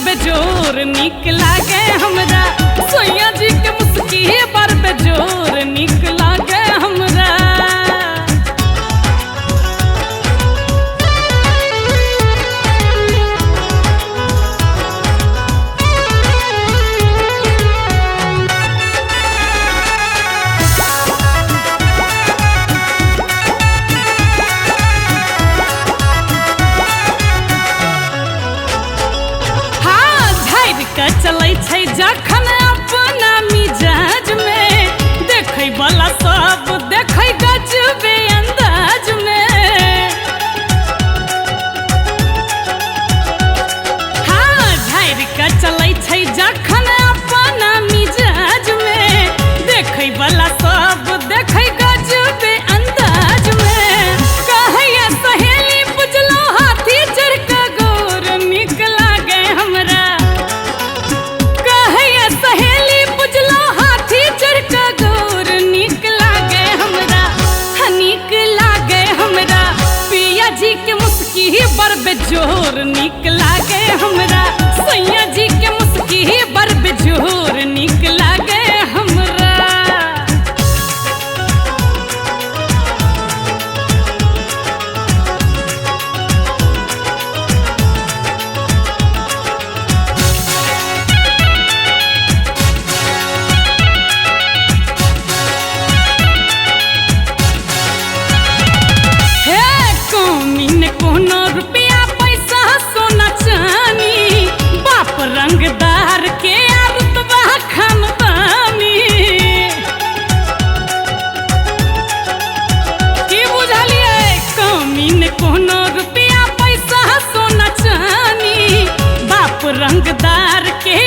बेजोर निक लागे हमरा। सैया जी के मुस्की बर बेजोर निक लागे हमरा। चलै छै जखन अपना मिजाज में, देखै वाला सब देखै गजबे अंदाज में। हाँ झाड़ के चलै छै जखन अपना मिजाज में, देखै वाला सब देखै गजबे अंदाज में। कहैया सहेली बुझलो हाथी चढ़ के गोर निक लागे हमरा। बर बेजोर निक लागे हमरा। सैया जी के मुस्की बर बेजोर निक लागे हमरा। हे कमीन कोनो रुपया पैसा सोना चानी, बाप रंगदार के रुतबा खानदानी। की बुझलिए कमीन कोनो रुपया पैसा सोना चानी, बाप रंगदार के